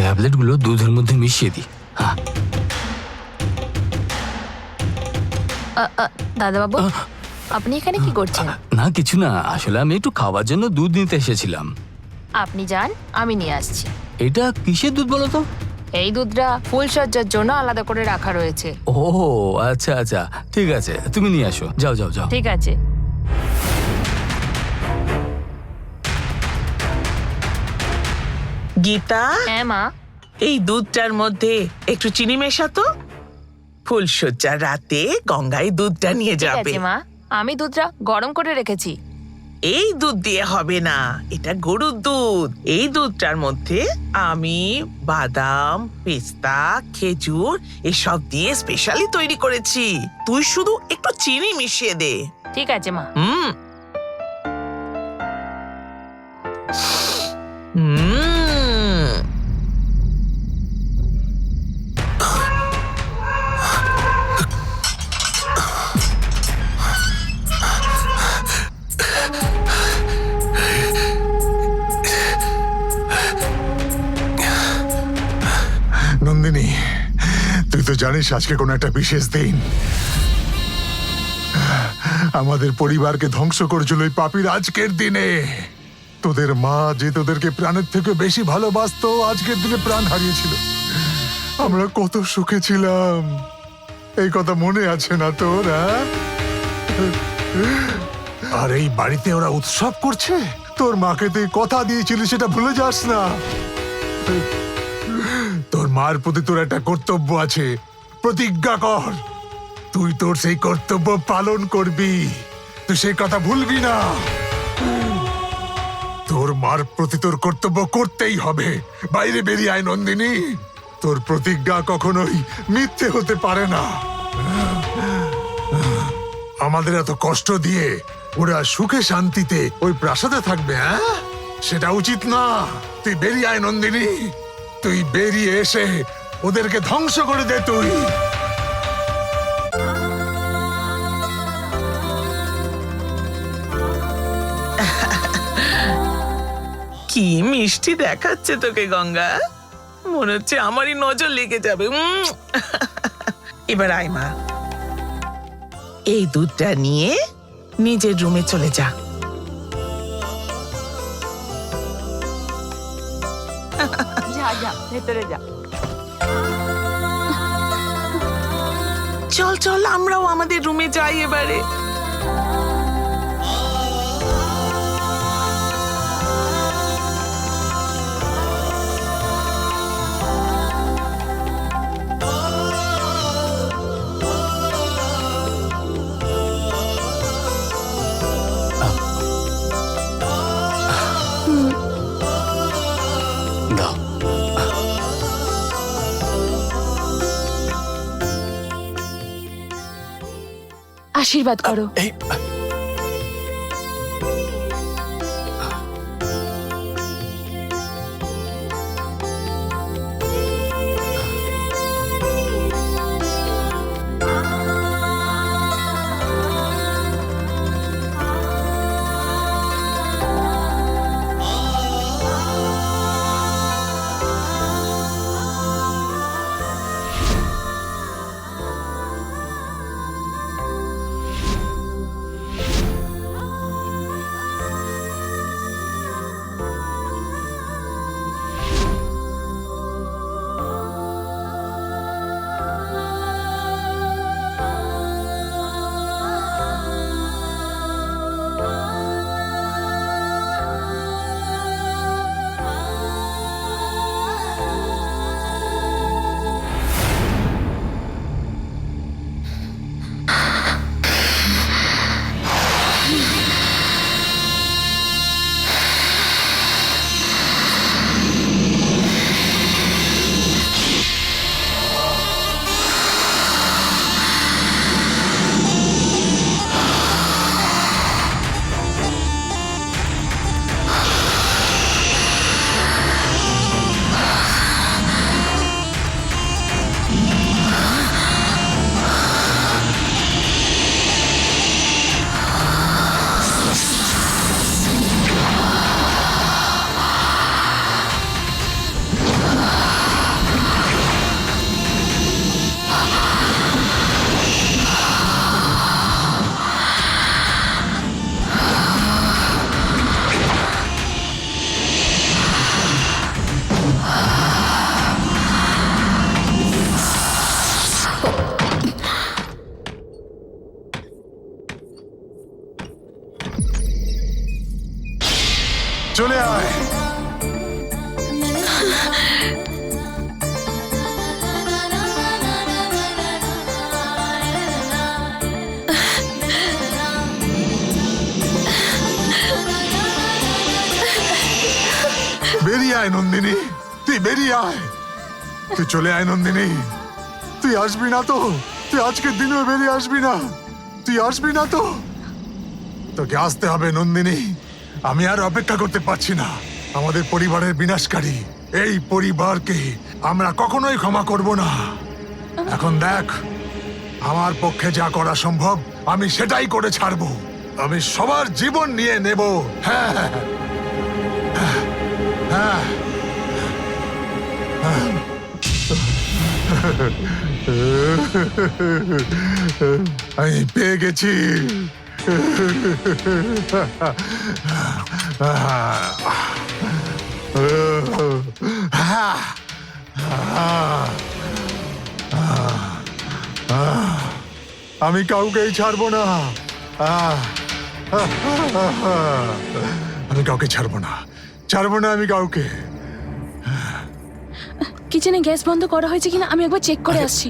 ট্যাবলেটগুলো দুধের মধ্যে মিশিয়ে দিই। হ্যাঁ, দাদাবাবু, আপনি এখানে কি করছেন? না কিছু না, আসলে আমি একটু খাওয়ার জন্য দুধ নিতে এসেছিলাম। আপনি যান, আমি নিয়ে আসছি। এটা কিসের দুধ বলো তো? এই দুধটা ফুলসজ্জার জন্য আলাদা করে রাখা রয়েছে। ও আচ্ছা আচ্ছা, ঠিক আছে, তুমি নিয়ে আসো। যাও যাও যাও। ঠিক আছে। গীতা, হ্যাঁ মা। এই দুধটার মধ্যে একটু চিনি মেশাতো। ফুলসজ্জার রাতে গঙ্গায় দুধটা নিয়ে ঠিক যাবে। আছে মা, আমি দুধটা গরম করে রেখেছি। এই দুধ দিয়ে হবে না, এটা গরুর দুধ। এই দুধটার মধ্যে আমি বাদাম, পেস্তা, খেজুর এসব দিয়ে স্পেশালি তৈরি করেছি। তুই শুধু একটু চিনি মিশিয়ে দে। ঠিক আছে মা। হুম হুম নন্দিনী, তুই তো জানিস আজকে কোনো একটা বিশেষ দিন। আমাদের পরিবারকে ধ্বংস করেছিল এই পাপীর আজকের দিনে। তোদের মা যে তোদেরকে প্রাণের থেকে বেশি ভালোবাসতো, আজকের দিনে প্রাণ হারিয়েছিল। আমরা কত সুখে ছিলাম, এই কথা মনে আছে না তোর? আর এই বাড়িতে ওরা উৎসব করছে। তোর মাকে তুই কথা দিয়েছিলি, সেটা ভুলে যাস না। তোর মার প্রতি তোর একটা কর্তব্য আছে, প্রতিজ্ঞা কর তুই তোর সেই কর্তব্য পালন করবি। তুই সেই কথা ভুলবি না। তোর মার প্রতি তোর কর্তব্য করতেই হবে। বাইরে বেরিয়ে আয় নন্দিনী, তোর প্রতিজ্ঞা কখনোই মিথ্যে হতে পারে না। আমাদের এত কষ্ট দিয়ে ওরা সুখে শান্তিতে ওই প্রাসাদে থাকবে, সেটা উচিত না। তুই বেরিয়ে আয় নন্দিনী, তুই বেরিয়ে এসে ওদেরকে ধ্বংস করে দে তুই। কি মিষ্টি দেখাচ্ছে তোকে গঙ্গা, মনে হচ্ছে আমারই নজর লেগে যাবে। এবার আয় মা, এই দুধটা নিয়ে নিজের রুমে চলে যা। যা যা, ভেতরে যা। চল চল, আমরাও আমাদের রুমে যাই এবারে। দাও। আশীর্বাদ করো। এই চলে আয়। বেরিয়ে আয় নন্দিনী, তুই বেরিয়ে আয়। তুই চলে আয় নন্দিনী। তুই আসবি না তো? তুই আজকের দিনেও বেরিয়ে আসবি না? তুই আসবি না তো? তোকে আসতে হবে নন্দিনী। আমি আর অপেক্ষা করতে পারছি না। আমাদের পরিবারের বিনাশকারী এই পরিবারকে আমরা কখনোই ক্ষমা করব না। এখন দেখ, আমার পক্ষে যা করা সম্ভব আমি সেটাই করে ছাড়বো। আমি সবার জীবন নিয়ে নেব। হ্যাঁ হ্যাঁ। আমি পেয়ে গেছি। আমি কাউকেই ছাড়বো না। আমি কাউকে ছাড়বো না, ছাড়বো না আমি কাউকে। কিচেনে গ্যাস বন্ধ করা হয়েছে কিনা আমি একবার চেক করে আসছি।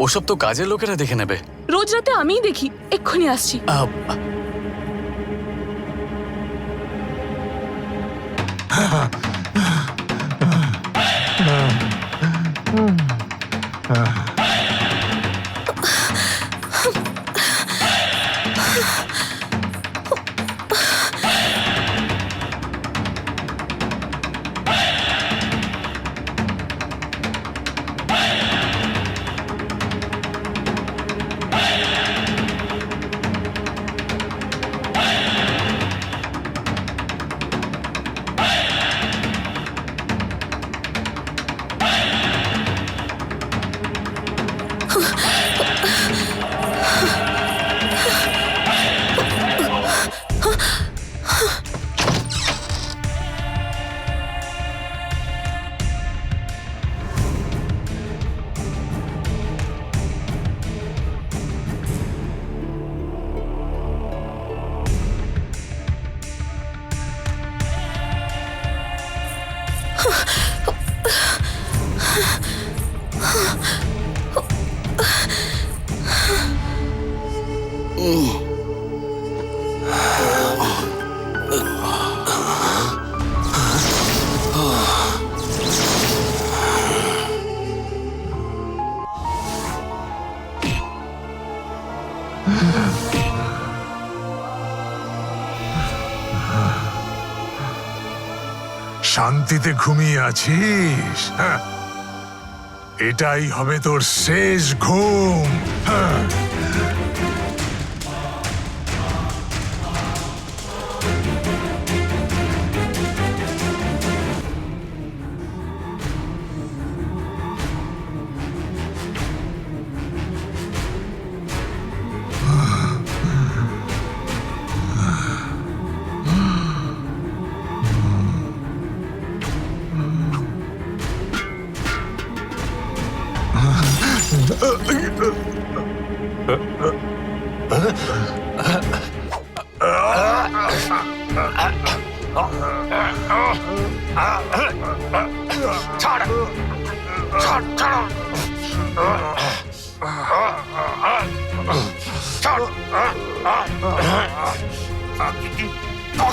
ওসব তো কাজের লোকেরা দেখে নেবে। রোজ রাতে আমিই দেখি, এক্ষুনি আসছি। শান্তিতে ঘুমিয়ে আছিস? হ্যাঁ, এটাই হবে তোর শেষ ঘুম। হ্যাঁ।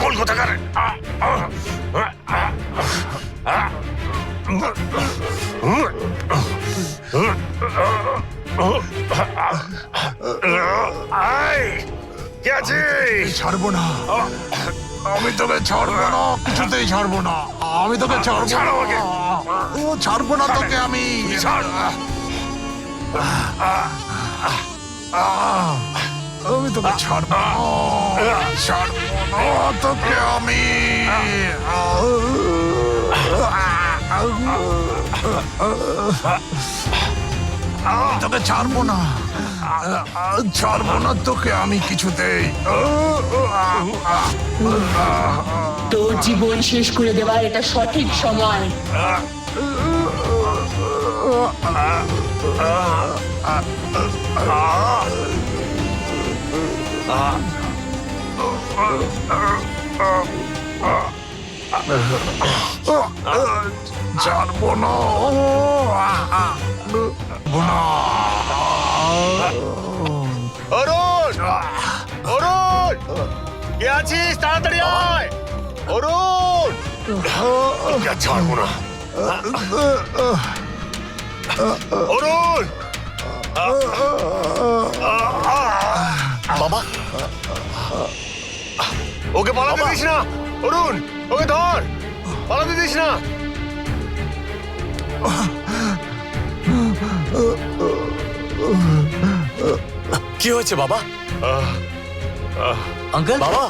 পাগল কোথাকার! ছাড়বো না, আমি তোকে ছাড়বো না, কিছুতেই ছাড়বো না। আমি তোকে ছাড়বো না, ছাড়বো না তোকে আমি। আমি তোকে ছাড়বো না, ছাড়বো না তোকে আমি। তোকে ছাড়বো না, ছাড়বো না তোকে আমি কিছুতেই। তোর জীবন শেষ করে দেওয়ার এটা সঠিক সময়। ছাড়বো না। অরুণ, অরুণ, কে আছিস? তাড়াতাড়ি আয়। অরুণ, ছাড়বো না। অরুণ, বাবা, ওকে পালাতে দিস না। অরুণ, ওকে ধর, পালাতে দিস না। কি হয়েছে বাবা? আঙ্কেল বাবা,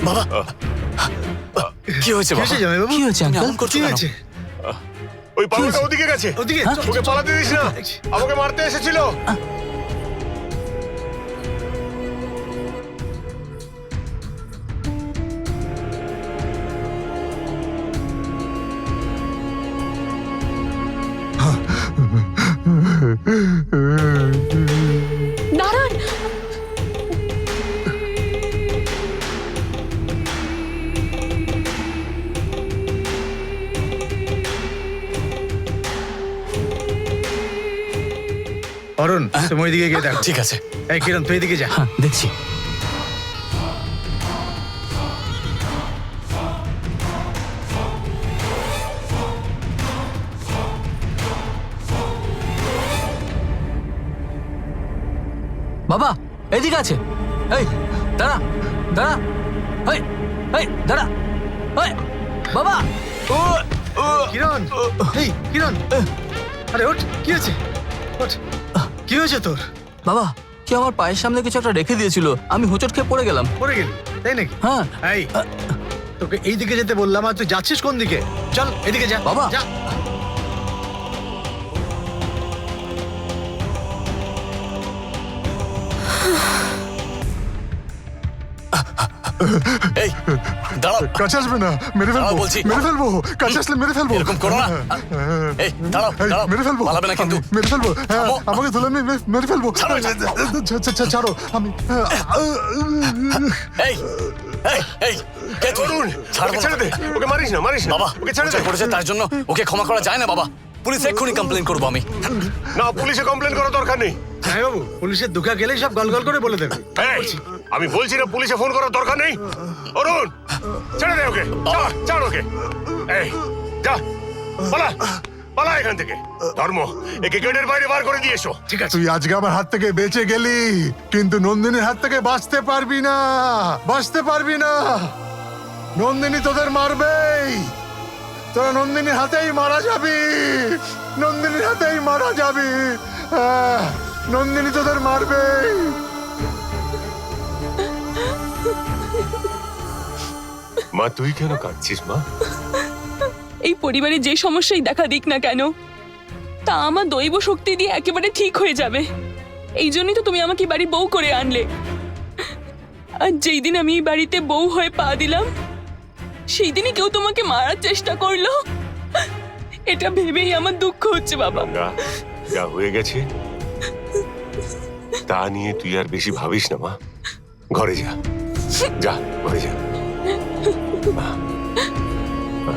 বাবা কি হয়েছে বাবা? কি হয়েছে আঙ্কেল? কি হয়েছে? ওই পাগলটা ওদিকে গেছে। ওদিকে ওকে পালাতে দিস না, আমাকে মারতে এসেছিল। দাঁড়ান, অরুণ, তুমি ওইদিকে গিয়ে দেখো। ঠিক আছে, এই কিরণ, তুই এদিকে যা। হ্যাঁ দেখছি। বাবা এদিকে আছে। এই দাঁড়া, দাঁড়া, এই এই দাঁড়া, এই বাবা। কিরণ, এই কিরণ, আরে ওঠ, কি হয়েছে? ওঠ, কি হয়েছে তোর? বাবা কি আমার পায়ের সামনে কিছু একটা রেখে দিয়েছিল, আমি হোঁচট খেয়ে পড়ে গেলাম। পড়ে গেলি তাই নাকি? হ্যাঁ। এই তোকে এই দিকে যেতে বললাম, আর তুই যাচ্ছিস কোন দিকে? চল এদিকে যা বাবা। যা। এই দাঁড়াও, কাছে আসবে না, মেরে ফেলবো, দাঁড়াও বলছি। মেরে ফেলবো, কাছে আসলে মেরে ফেলবো। এরকম করো না। এই দাঁড়াও, এই, দাঁড়াও, মেরে ফেলবো, পালাবে না কিন্তু। আমি মেরে ফেলবো। হ্যাঁ, থামো। আমাকে ধরে মেরে ফেলবো। ছাড়ো এটা। ছাড়ো, আমি এই এই এই কে তুই? অরুণ, ছাড়বো ওকে না। ছেড়ে দে, ওকে মারিস না, মারিস না। বাবা ওকে ছেড়ে দে। হোঁচট করেছে তার জন্য ওকে ক্ষমা করা যায় না বাবা। পুলিশ এক্ষুনি কমপ্লেন করবো আমি। না, পুলিশে কমপ্লেন করার দরকার নেই। হ্যাঁ বাবু, পুলিশের দুঃখা গেলেই সব গল গল করে বলে দেবে। এই, আমি বলছি না পুলিশে ফোন করার দরকার নেই। অরুণ, ছেড়ে দে ওকে, ছাড়, ছাড় ওকে। এই যা, পালা, পালা এখান থেকে। ধর্ম, একে গেটের বাইরে বার করে দিয়ে এসো। ঠিক আছে। তুই আজকে আমার হাত থেকে বেঁচে গেলি, কিন্তু নন্দিনীর হাত থেকে বাঁচতে পারবি না, বাঁচতে পারবি না। নন্দিনী তোদের মারবেই, তোরা নন্দিনীর হাতেই মারা যাবি, নন্দিনীর হাতেই মারা যাবি। নন্দিনী তোদের মারবেই। মা, তুই কেন কাঁদছিস মা? এই পরিবারে যে সমস্যাই দেখা দিক না কেন, তা আমার দৈব শক্তি দিয়ে একেবারে ঠিক হয়ে যাবে। এই জন্যই তো তুমি আমাকে বাড়ি বউ করে আনলে। আর যেই দিন আমি এই বাড়িতে বউ হয়ে পা দিলাম, সেই দিনই কেউ তোমাকে মারার চেষ্টা করলো। এটা ভেবেই আমার দুঃখ হচ্ছে বাবা। গঙ্গা, যা হয়ে গেছে তা নিয়ে তুই আর বেশি ভাবিস না মা। ঘরে যা, যা ঘরে যা। মা, মা।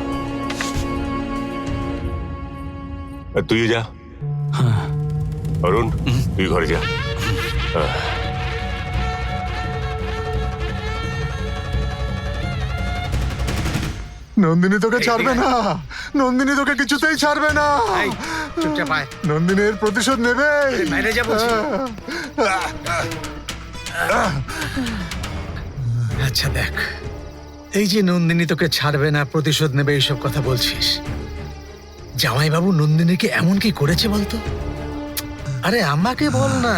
আর তুইও যা। অরুণ, তুই ঘরে যা। নন্দিনী তোকে ছাড়বে না, নন্দিনী তোকে কিছুতেই ছাড়বে না। এই, চুপচাপ আয়। নন্দিনীর প্রতিশোধ নেবে। বাইরে যা বলছি। আচ্ছা দেখ, এই যে নন্দিনী তোকে ছাড়বে না, প্রতিশোধ নেবে, এইসব কথা বলছিস, জামাইবাবু নন্দিনীকে এমন কি করেছে বলতো? আরে আমাকে বল না,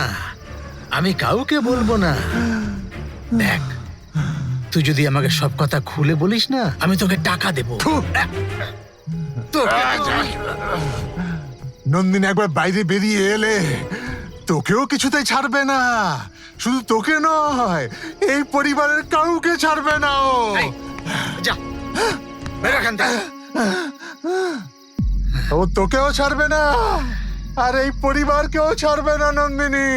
আমি কাউকে বলবো না। দেখ, তুই যদি আমাকে সব কথা খুলে বলিস না, আমি তোকে টাকা দেবো। নন্দিনী একবার বাইরে বেরিয়ে এলে তোকেও কিছুতেই ছাড়বে না। শুধু তোকে নয়, এই পরিবারের কাউকে ছাড়বে না ও। এই, যা, বেরো এখান থেকে। ও তোকেও ছাড়বে না, আর এই পরিবারকেও ছাড়বে না নন্দিনী।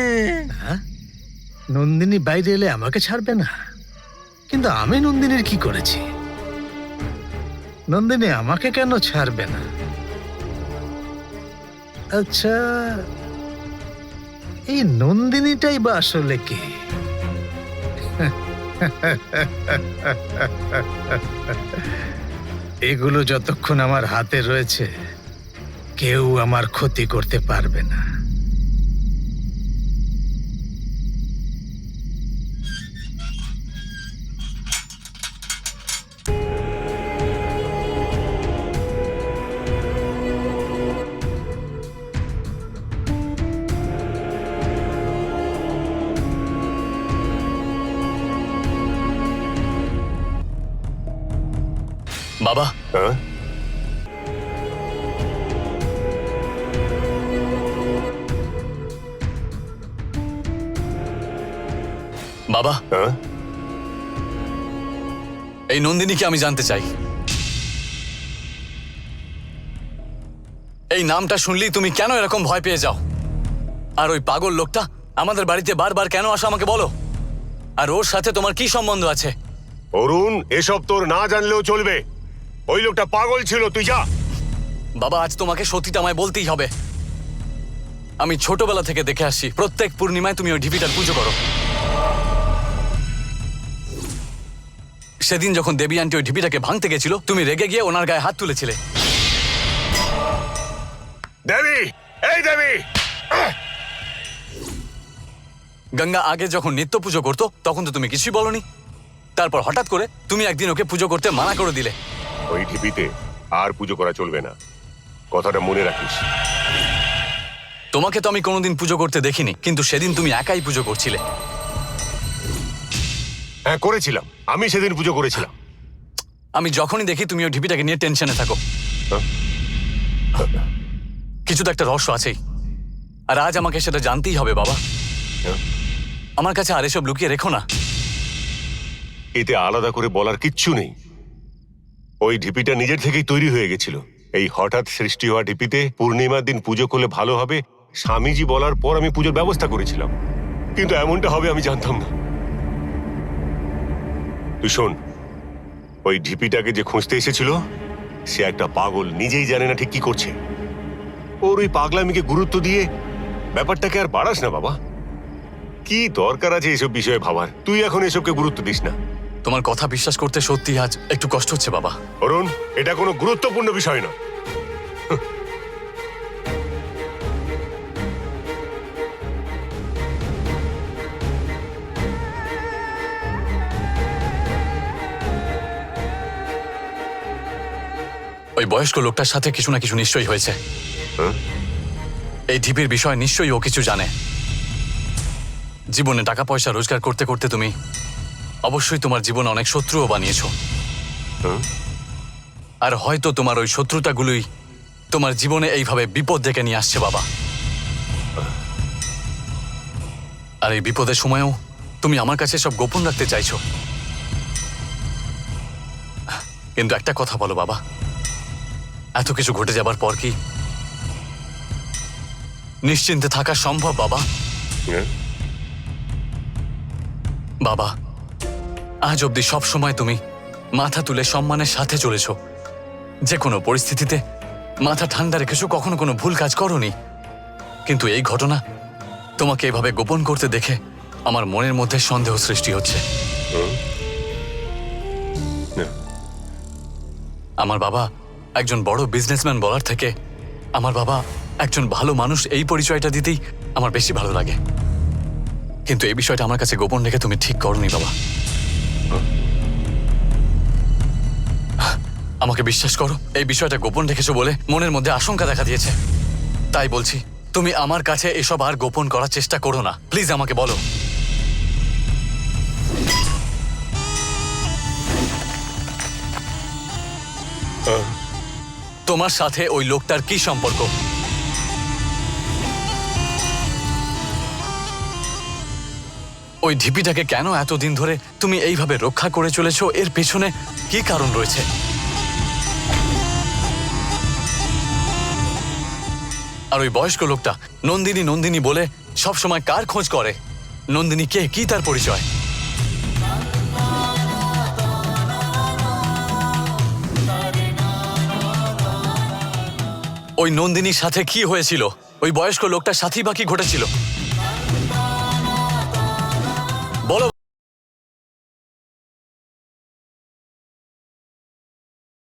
নন্দিনী বাইরে এলে আমাকে ছাড়বে না? কিন্তু আমি নন্দিনীর কি করেছি? নন্দিনী আমাকে কেন ছাড়বে না? আচ্ছা, এই নন্দিনীটাই বা আসলে কে? এগুলো যতক্ষণ আমার হাতে রয়েছে কেউ আমার ক্ষতি করতে পারবে না। বাবা, হ্যাঁ? বাবা, হ্যাঁ? এই নন্দিনীকে আমি জানতে চাই। এই নামটা শুনলেই তুমি কেন এরকম ভয় পেয়ে যাও? আর ওই পাগল লোকটা আমাদের বাড়িতে বারবার কেন আসে আমাকে বলো? আর ওর সাথে তোমার কি সম্বন্ধ আছে? অরুণ, এসব তোর না জানলেও চলবে। ওই লোকটা পাগল ছিল, তুই যা। বাবা, আজ তোমাকে সত্যিটা আমায় বলতেই হবে। আমি ছোটবেলা থেকে দেখে আসছি প্রত্যেক পূর্ণিমায় তুমি ওই ঢিপিটার পুজো করো। সেদিন যখন দেবী আন্টি ওই ঢিপিটাকে ভাঙতে গেছিল, তুমি রেগে গিয়ে ওনার গায়ে হাত তুলেছিলে। দেবী, এই দেবী! গঙ্গা আগে যখন নিত্য পুজো করতো তখন তো তুমি কিছুই বলনি। তারপর হঠাৎ করে তুমি একদিন ওকে পুজো করতে মানা করে দিলে। ওই ঢিপিতে আর পুজো করা চলবে না, কথাটা মনে রাখিস। তোমাকে তো আমি কোনোদিন পুজো করতে দেখিনি, কিন্তু সেদিন তুমি একাই পুজো করছিলে। হ্যাঁ, করেছিলাম। আমি সেদিন পুজো করেছিলাম। আমি যখনই দেখি তুমি ওই ঢিপিটাকে নিয়ে টেনশনে থাকো। হ্যাঁ? কিছু তো একটা রহস্য আছেই, আর আজ আমাকে সেটা জানতেই হবে বাবা। হ্যাঁ? আমার কাছে আর এসব লুকিয়ে রেখো না। এতে আলাদা করে বলার কিচ্ছু নেই। ওই ঢিপিটা নিজের থেকেই তৈরি হয়ে গেছিল। এই হঠাৎ সৃষ্টি হওয়া ঢিপিতে পূর্ণিমার দিন পুজো করলে ভালো হবে স্বামীজি বলার পর আমি পুজোর ব্যবস্থা করেছিলাম, কিন্তু এমনটা হবে আমি জানতাম না। তুই শোন, ওই ঢিপিটাকে যে খুঁজতে এসেছিল সে একটা পাগল, নিজেই জানে না ঠিক কি করছে। ওর ওই পাগলামিকে গুরুত্ব দিয়ে ব্যাপারটাকে আর বাড়াস না বাবা। কি দরকার আছে এসব বিষয়ে ভাবার? তুই এখন এসবকে গুরুত্ব দিস না। তোমার কথা বিশ্বাস করতে সত্যি আজ একটু কষ্ট হচ্ছে বাবা। অরুণ, এটা কোনো গুরুত্বপূর্ণ বিষয় না। ওই বয়স্ক লোকটার সাথে কিছু না কিছু নিশ্চয়ই হয়েছে। হ্যাঁ? এই ঢিপির বিষয় নিশ্চয়ই ও কিছু জানে। জীবনে টাকা পয়সা রোজগার করতে করতে তুমি অবশ্যই তোমার জীবনে অনেক শত্রুও বানিয়েছো। হ্যাঁ? আর হয়তো তোমার ওই শত্রুতাগুলোই তোমার জীবনে এইভাবে বিপদ ডেকে নিয়ে আসছে বাবা। আর এই বিপদের সময়েও তুমি আমার কাছে সব গোপন রাখতে চাইছো। কিন্তু একটা কথা বলো বাবা, এত কিছু ঘটে যাবার পর কি নিশ্চিন্তে থাকা সম্ভব বাবা? হ্যাঁ? বাবা, আজ অব্দি সব সময় তুমি মাথা তুলে সম্মানের সাথে চলেছ। যে কোনো পরিস্থিতিতে মাথা ঠান্ডা রেখেছো, কখনো কোনো ভুল কাজ করোনি। কিন্তু এই ঘটনা তোমাকে এভাবে গোপন করতে দেখে আমার মনের মধ্যে সন্দেহ সৃষ্টি হচ্ছে। আমার বাবা একজন বড় বিজনেসম্যান বলার থেকে আমার বাবা একজন ভালো মানুষ এই পরিচয়টা দিতেই আমার বেশি ভালো লাগে। কিন্তু এই বিষয়টা আমার কাছে গোপন রেখে তুমি ঠিক করনি বাবা। আমাকে বিশ্বাস করো, এই বিষয়টা গোপন রেখেছো বলে মনের মধ্যে আশঙ্কা দেখা দিয়েছে। তাই বলছি, তুমি আমার কাছে এসব আর গোপন করার চেষ্টা করো না, প্লিজ আমাকে বলো। তোমার সাথে ওই লোকটার কি সম্পর্ক? ওই ঢিপিটাকে কেন এতদিন ধরে তুমি এইভাবে রক্ষা করে চলেছো? এর পেছনে কি কারণ রয়েছে? আর ওই বয়স্ক লোকটা নন্দিনী নন্দিনী বলে সব সময় কার খোঁজ করে? নন্দিনী কে, কি তার পরিচয়? ওই নন্দিনীর সাথে কি হয়েছিল? ওই বয়স্ক লোকটার সাথেই বা কি ঘটেছিল?